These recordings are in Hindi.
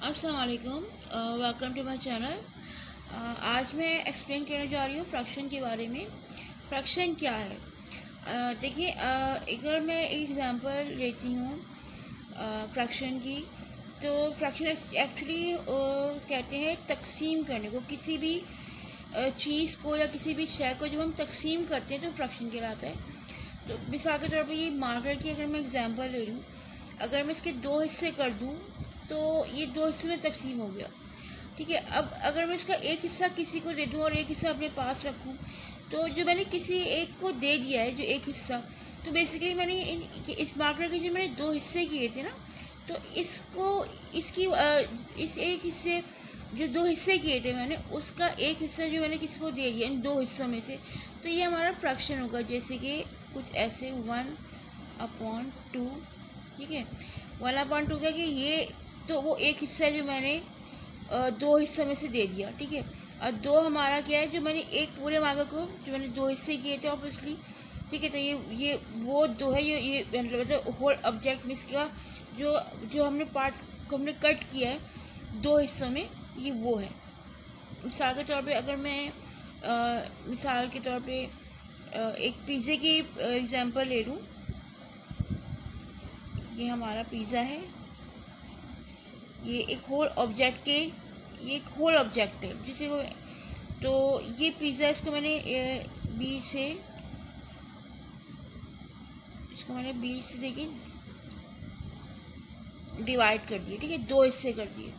अस्सलाम वालेकुम, वेलकम टू माय चैनल। आज मैं एक्सप्लेन करने जा रही हूँ फ्रैक्शन के बारे में। फ्रैक्शन क्या है? देखिए, अगर मैं एक एग्जांपल लेती हूँ फ्रैक्शन की, तो फ्रैक्शन एक्चुअली कहते हैं तकसीम करने को। किसी भी चीज़ को या किसी भी शय को जब हम तकसीम करते हैं तो फ्रैक्शन कहलाता है। तो मिसाल के तौर पर ये मार्कर की अगर मैं एग्जांपल ले लूँ, अगर मैं इसके दो हिस्से कर दूँ तो ये दो हिस्से में तकसीम हो गया। ठीक है, अब अगर मैं इसका एक हिस्सा किसी को दे दूँ और एक हिस्सा अपने पास रखूँ, तो जो मैंने किसी एक को दे दिया है जो एक हिस्सा, तो बेसिकली मैंने इस मार्कर के जो मैंने दो हिस्से किए थे ना, तो इसको इस एक हिस्से जो दो हिस्से किए थे मैंने, उसका एक हिस्सा जो मैंने किसी को दे दिया इन दो हिस्सों में से, तो ये हमारा फ्रैक्शन होगा। जैसे कि कुछ ऐसे 1/2। ठीक है, 1/2 का कि ये तो वो एक हिस्सा जो मैंने दो हिस्सों में से दे दिया। ठीक है, और दो हमारा क्या है, जो मैंने एक पूरे मार्कर को जो मैंने दो हिस्से किए थे ऑब्वियसली। ठीक है, तो ये वो दो है, ये मतलब होल ऑब्जेक्ट में इसका जो जो हमने पार्ट को हमने कट किया है दो हिस्सों में, ये वो है। मिसाल के तौर पे अगर मैं मिसाल के तौर पे एक पिज़्ज़े की एग्जांपल ले लूँ। ये हमारा पिज़्ज़ा है, ये एक होल ऑब्जेक्ट है जिसे को, तो ये पिज़्ज़ा इसको मैंने बीच से देखिए डिवाइड कर दिया। ठीक है, दो हिस्से कर दिए।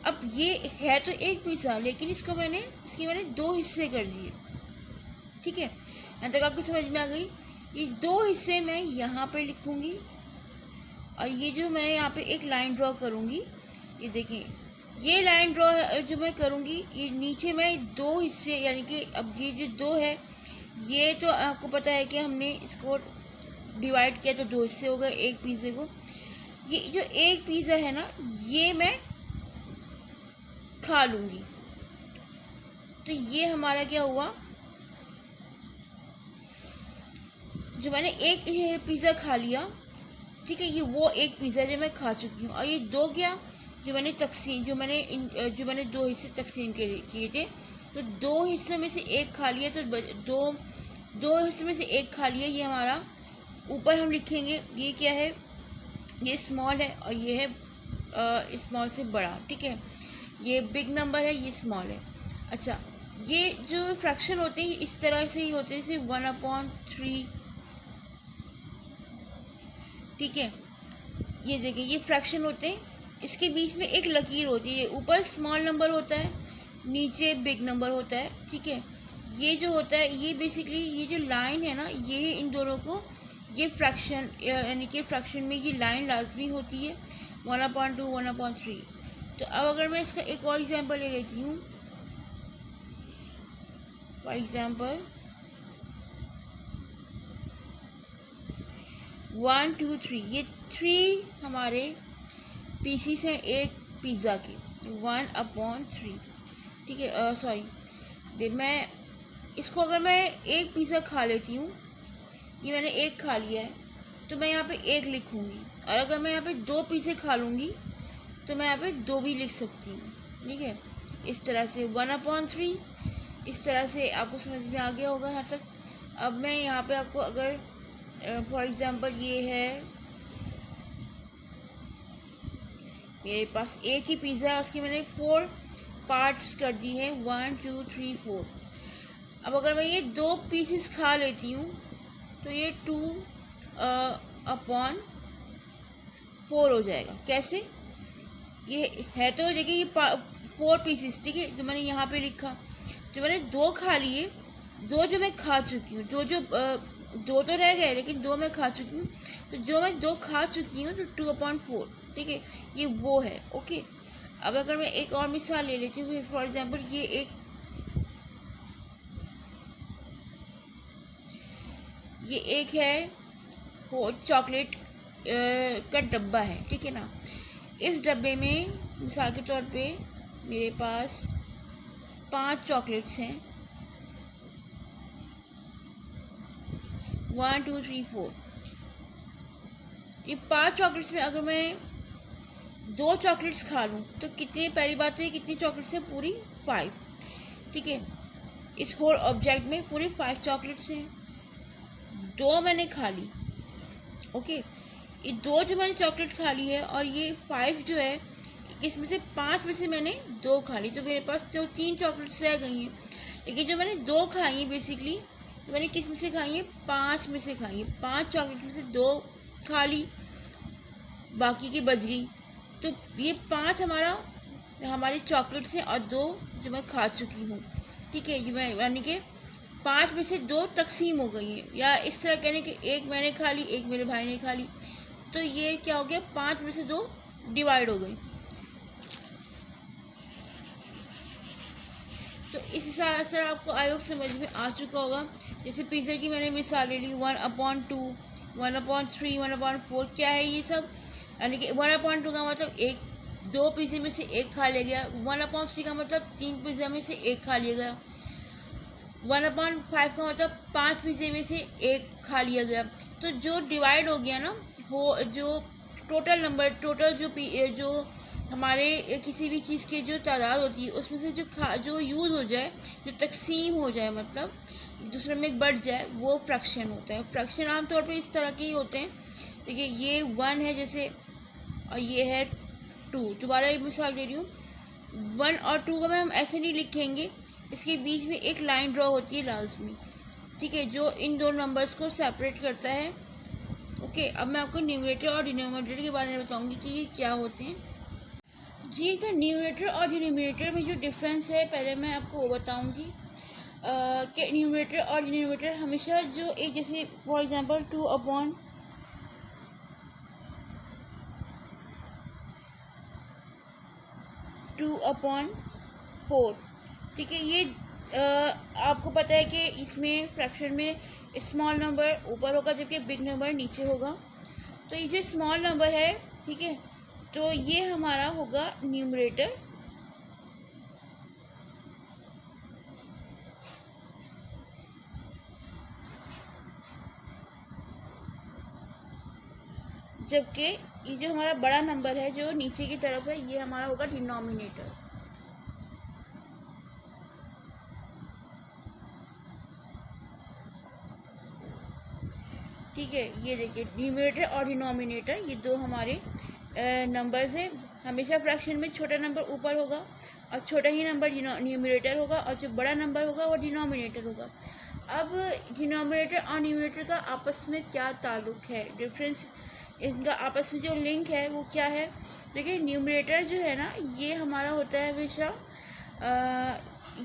अब ये है तो एक पिज़्ज़ा, लेकिन इसके मैंने दो हिस्से कर दिए। ठीक है, यहाँ तक आपको समझ में आ गई। ये दो हिस्से मैं यहाँ पर लिखूंगी, और ये जो मैं यहाँ पे एक लाइन ड्रॉ करूंगी, ये देखिए, ये लाइन ड्रॉ जो मैं करूंगी, ये नीचे मैं दो हिस्से, यानी कि अब ये जो दो है, ये तो आपको पता है कि हमने इसको डिवाइड किया तो दो हिस्से हो गए एक पिज़्ज़े को। ये जो एक पिज़्ज़ा है ना, ये मैं खा लूंगी, तो ये हमारा क्या हुआ, जो मैंने एक पिज़्ज़ा खा लिया। ठीक है, ये वो एक पिज़्ज़ा जो मैं खा चुकी हूँ। और ये दो क्या, जो मैंने दो हिस्से तकसीम किए थे, तो दो हिस्सों में से एक खा लिया, तो दो हिस्से में से एक खा लिया। ये हमारा ऊपर हम लिखेंगे, ये क्या है, ये स्मॉल है, और ये है स्मॉल से बड़ा। ठीक है, ये बिग नंबर है, ये स्मॉल है। अच्छा, ये जो फ्रैक्शन होते हैं इस तरह से ही होते हैं, जैसे 1/3। ठीक है, ये देखिए, ये फ्रैक्शन होते हैं। इसके बीच में एक लकीर होती है, ऊपर स्मॉल नंबर होता है, नीचे बिग नंबर होता है। ठीक है, ये जो होता है, ये बेसिकली ये जो लाइन है ना, ये इन दोनों को, ये फ्रैक्शन यानी कि फ्रैक्शन में ये लाइन लाजमी होती है 1/2 1/3। तो अब अगर मैं इसका एक और एग्जांपल ले लेती हूँ, फॉर एग्जांपल 1 2 3, ये 3 हमारे पीसीस हैं एक पिज़्ज़ा के, 1/3। ठीक है, सॉरी, मैं इसको अगर मैं एक पिज़्ज़ा खा लेती हूँ, ये मैंने एक खा लिया है, तो मैं यहाँ पे एक लिखूंगी। और अगर मैं यहाँ पे दो पिज़्ज़े खा लूँगी, तो मैं यहाँ पे दो भी लिख सकती हूँ। ठीक है, इस तरह से 1/3, इस तरह से आपको समझ में आ गया होगा यहाँ तक। अब मैं यहाँ पे आपको अगर फॉर एग्जांपल ये है, मेरे पास एक ही पिज़्ज़ा है, उसकी मैंने 4 पार्ट्स कर दी है, 1 2 3 4। अब अगर मैं ये दो पीसेस खा लेती हूँ, तो ये 2/4 हो जाएगा। कैसे? ये है तो देखिए, ये 4 पीसेस। ठीक है, जो मैंने यहाँ पे लिखा, जो मैंने दो खा लिए, दो जो मैं खा चुकी हूँ, दो तो रह गए, लेकिन दो मैं खा चुकी हूँ, तो जो मैं दो खा चुकी हूँ तो 2/4। ठीक है, ये वो है। ओके, अब अगर मैं एक और मिसाल ले लेती हूँ, फॉर एग्जांपल ये एक है चॉकलेट का डब्बा है। ठीक है ना, इस डब्बे में मिसाल के तौर पे मेरे पास 5 चॉकलेट्स हैं, 1 2 3 4। ये 5 चॉकलेट्स में अगर मैं 2 चॉकलेट्स खा लूँ तो कितनी, पहली बात तो ये कितनी चॉकलेट्स है, पूरी 5, ठीक है। इस होल ऑब्जेक्ट में पूरी 5 चॉकलेट्स हैं, 2 मैंने खा ली, ओके। ये 2 जो मैंने चॉकलेट खा ली है और ये 5 जो है, इसमें से 5 में से मैंने 2 खा ली, तो मेरे पास तो 3 चॉकलेट्स रह गई हैं। लेकिन जो मैंने 2 खाई हैं बेसिकली, तो मैंने किस में से खाई है, 5 में से खाई है। 5 चॉकलेट में से 2 खा ली, बाकी की बच गई। तो ये 5 हमारी चॉकलेट्स हैं और 2 जो मैं खा चुकी हूँ, ठीक है। ये मैं यानी कि 5 में से 2 तकसीम हो गई हैं, या इस तरह कहने कि 1 मैंने खा ली, 1 मेरे भाई ने खा ली, तो ये क्या हो गया, 5 में से 2 डिवाइड हो गई। तो इस हिसाब से आपको आई होप समझ में आ चुका होगा। जैसे पिज़्ज़ा की मैंने मिसाल ले ली, 1/2, 1/3, 1/4, क्या है ये सब, यानी कि 1/2 का मतलब 2 पिज़्ज़े में से 1 खा लिया गया, 1/3 का मतलब 3 पिज़्ज़ा में से 1 खा लिया गया, 1/5 का मतलब 5 पिज़्ज़े में से 1 खा लिया गया। तो जो डिवाइड हो गया ना, वो जो टोटल नंबर, टोटल जो हमारे किसी भी चीज़ की जो तादाद होती है, उसमें से जो यूज़ हो जाए, जो तकसीम हो जाए, मतलब दूसरे में बढ़ जाए, वो फ्रैक्शन होता है। फ्रैक्शन आमतौर पर इस तरह के ही होते हैं। देखिए ये 1 है जैसे, और ये है 2। दोबारा एक मिसाल दे रही हूँ, 1 और 2 का हम ऐसे नहीं लिखेंगे, इसके बीच में एक लाइन ड्रॉ होती है लाजमी, ठीक है, जो इन दो नंबर्स को सेपरेट करता है, ओके। अब मैं आपको न्यूमरेटर और डिनोमिनेटर के बारे में बताऊंगी कि ये क्या होते हैं। जी, तो न्यूमरेटर और डिनोमिनेटर में जो डिफरेंस है, पहले मैं आपको वो बताऊंगी कि न्यूमरेटर और डिनोमिनेटर हमेशा जो एक, जैसे फॉर एग्जांपल 2/4, ठीक है। ये आपको पता है कि इसमें फ्रैक्शन में स्मॉल नंबर ऊपर होगा जबकि बिग नंबर नीचे होगा। तो ये जो स्मॉल नंबर है, ठीक है, तो ये हमारा होगा न्यूमरेटर, जबकि ये जो हमारा बड़ा नंबर है जो नीचे की तरफ है, ये हमारा होगा डिनोमिनेटर। ठीक है, ये देखिए न्यूमरेटर और डिनोमिनेटर, ये दो हमारे नंबर्स हैं। हमेशा फ्रैक्शन में छोटा नंबर ऊपर होगा और छोटा ही नंबर न्यूमरेटर होगा, और जो बड़ा नंबर होगा वो डिनोमिनेटर होगा। अब डिनोमिनेटर और न्यूमरेटर का आपस में क्या ताल्लुक है, डिफरेंस, इनका आपस में जो लिंक है वो क्या है। देखिए न्यूमरेटर जो है ना, ये हमारा होता है हमेशा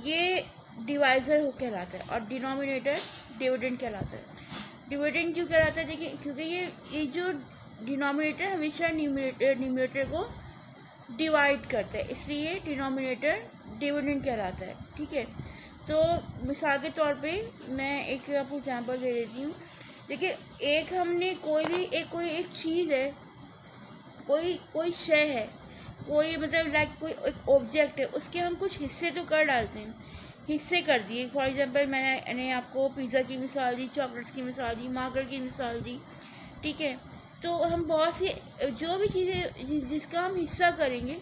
ये डिवाइज़र हो कहलाता है, और डिनोमिनेटर डिविडेंड कहलाता है। डिविडेंड क्यों कहलाता है, देखिए क्योंकि ये जो डिनोमिनेटर हमेशा न्यूमरेटर को डिवाइड करता है, इसलिए डिनोमिनेटर डिविडेंड कहलाता है, ठीक है। तो मिसाल के तौर पे मैं एक आपको एग्जांपल दे देती हूँ। देखिए एक हमने कोई एक चीज़ है, कोई शय है, कोई मतलब लाइक कोई एक ऑब्जेक्ट है, उसके हम कुछ हिस्से तो कर डालते हैं, हिस्से कर दिए। फॉर एग्जांपल मैंने आपको पिज़्ज़ा की मिसाल दी, चॉकलेट्स की मिसाल दी, मार्कर की मिसाल दी, ठीक है। तो हम बहुत सी जो भी चीज़ें जिसका हम हिस्सा करेंगे,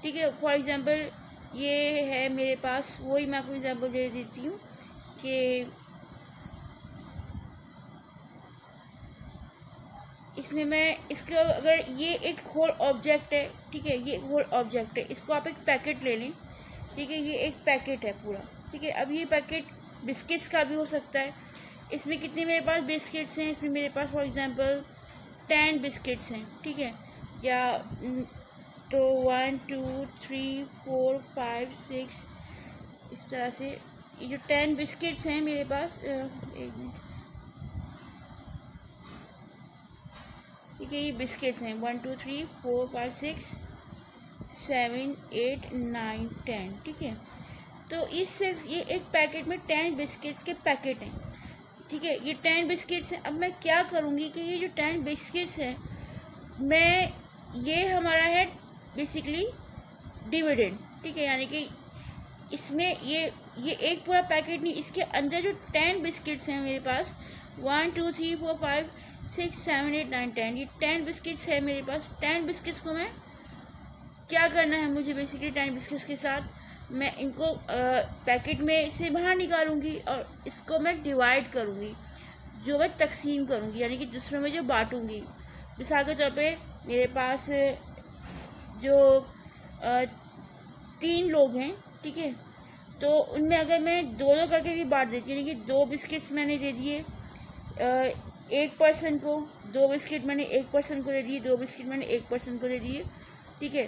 ठीक है। फॉर एग्जांपल ये है मेरे पास, वही मैं आपको एग्जांपल दे देती हूँ कि इसमें मैं इसका, अगर ये एक होल ऑब्जेक्ट है, ठीक है, ये एक होल ऑब्जेक्ट है, इसको आप एक पैकेट ले लें, ठीक है, ये एक पैकेट है पूरा, ठीक है। अब ये पैकेट बिस्किट्स का भी हो सकता है। इसमें कितने मेरे पास बिस्किट्स हैं, इसमें मेरे पास फॉर एग्जांपल 10 बिस्किट्स हैं, ठीक है, या तो 1 2 3 4 5 6, इस तरह से ये जो 10 बिस्किट्स हैं मेरे पास, एक मिनट, ठीक है, ये बिस्किट्स हैं 1 2 3 4 5 6 7 8 9 10, ठीक है। तो ये एक पैकेट में 10 बिस्किट्स के पैकेट हैं, ठीक है, ये 10 बिस्किट्स हैं। अब मैं क्या करूँगी कि ये जो 10 बिस्किट्स हैं, मैं ये हमारा है बेसिकली डिविडेंड, ठीक है, यानी कि इसमें ये एक पूरा पैकेट नहीं, इसके अंदर जो 10 बिस्किट्स हैं मेरे पास, 1 2 3 4 5 6 7 8 9 10, ये 10 बिस्किट्स है मेरे पास। 10 बिस्किट्स को मैं क्या करना है मुझे बेसिकली 10 बिस्किट्स के साथ, मैं इनको पैकेट में से बाहर निकालूंगी और इसको मैं डिवाइड करूंगी, जो मैं तकसीम करूंगी, यानी कि दूसरों में जो बांटूंगी। मिसाल के तौर पे मेरे पास जो 3 लोग हैं, ठीक है, तो उनमें अगर मैं 2-2 करके भी बांट देती हूँ, यानी कि 2 बिस्किट्स मैंने दे दिए एक पर्सन को, 2 बिस्किट मैंने एक पर्सन को दे दिए, 2 बिस्किट मैंने एक पर्सन को दे दिए, ठीक है,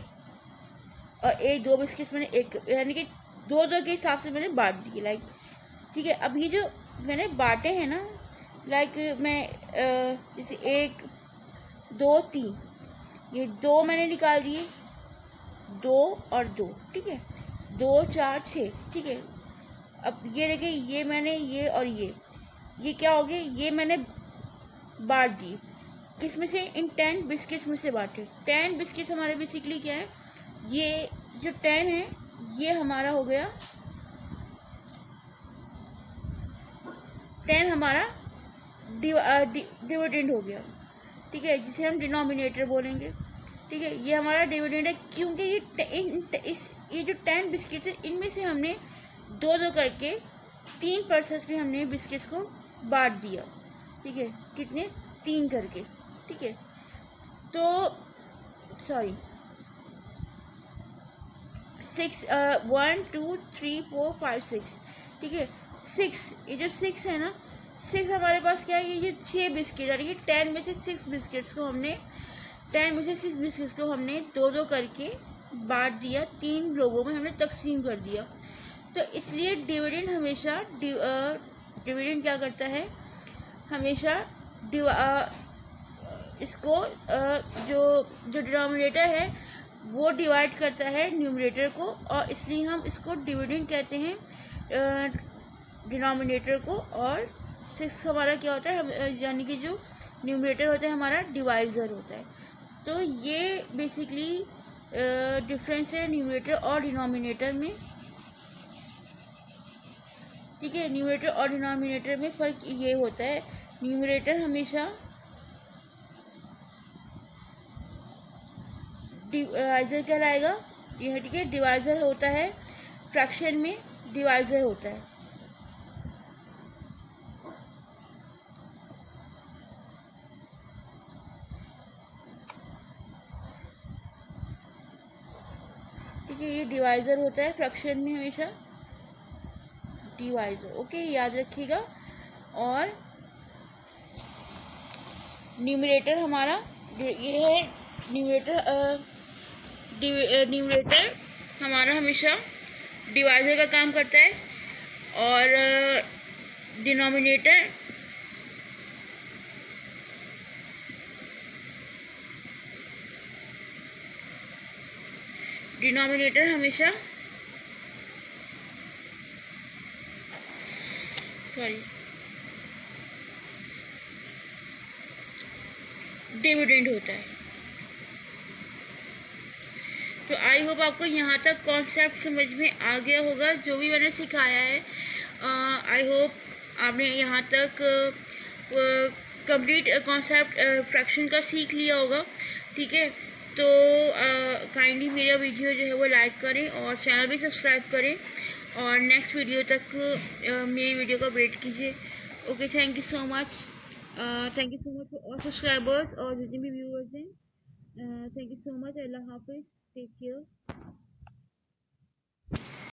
और 2 बिस्किट मैंने एक, यानी कि 2-2 के हिसाब से मैंने बांट दिए, लाइक, ठीक है। अब ये जो मैंने बांटे हैं ना, लाइक मैं जैसे 1 2 3, ये 2 मैंने निकाल दिए, 2 और 2, ठीक है, 2 4 6, ठीक है। अब ये देखिए, ये मैंने ये और ये क्या हो गए, ये मैंने बांट दिए, किस में से, इन 10 बिस्किट्स में से बांटे। 10 बिस्किट्स हमारे बेसिकली क्या है, ये जो 10 है ये हमारा हो गया, 10 हमारा डिविडेंड हो गया, ठीक है, जिसे हम डिनोमिनेटर बोलेंगे, ठीक है। ये हमारा डिविडेंड है, क्योंकि ये जो 10 बिस्किट है इनमें से हमने 2-2 करके 3 पर्सन्स में हमने बिस्किट्स को बांट दिया, ठीक है, कितने, 3 करके, ठीक है। तो सॉरी 6 1 2 3 4 5 6, ठीक है, 6, ये जो 6 है ना, 6 हमारे पास क्या है, ये 6 बिस्किट, यानी कि 10 में से 6 बिस्किट्स को हमने 10 में से 6 बिस्किट्स को हमने 2-2 करके बांट दिया, 3 लोगों में हमने तकसीम कर दिया। तो इसलिए डिविडेंड हमेशा डिविडेंड क्या करता है, हमेशा इसको जो डिनोमिनेटर है वो डिवाइड करता है न्यूमरेटर को, और इसलिए हम इसको डिविडेंड कहते हैं डिनोमिनेटर को। और 6 हमारा क्या होता है, यानी कि जो न्यूमरेटर होता है हमारा डिवाइजर होता है। तो ये बेसिकली डिफरेंस है न्यूमरेटर और डिनोमिनेटर में, ठीक है। न्यूमरेटर और डिनोमिनेटर में फ़र्क ये होता है, न्यूमरेटर हमेशा डिवाइजर कहलाएगा, यह, ठीक है, डिवाइजर होता है, फ्रैक्शन में डिवाइजर होता है, ठीक है, ये डिवाइजर होता है फ्रैक्शन में हमेशा डिवाइजर, ओके, याद रखिएगा। और न्यूमरेटर हमारा ये है, न्यूमरेटर हमारा हमेशा डिवाइजर का काम करता है, और डिनोमिनेटर हमेशा डिविडेंड होता है। तो आई होप आपको यहाँ तक कॉन्सेप्ट समझ में आ गया होगा, जो भी मैंने सिखाया है। आई होप आपने यहाँ तक कंप्लीट कॉन्सेप्ट फ्रैक्शन का सीख लिया होगा, ठीक है। तो काइंडली मेरा वीडियो जो है वो लाइक करें और चैनल भी सब्सक्राइब करें, और नेक्स्ट वीडियो तक मेरी वीडियो का वेट कीजिए। Okay, thank you so much, thank you so much for all subscribers और जितने भी व्यूअर्स हैं, थैंक यू सो मच। अल्लाह हाफिज़, टेक केयर।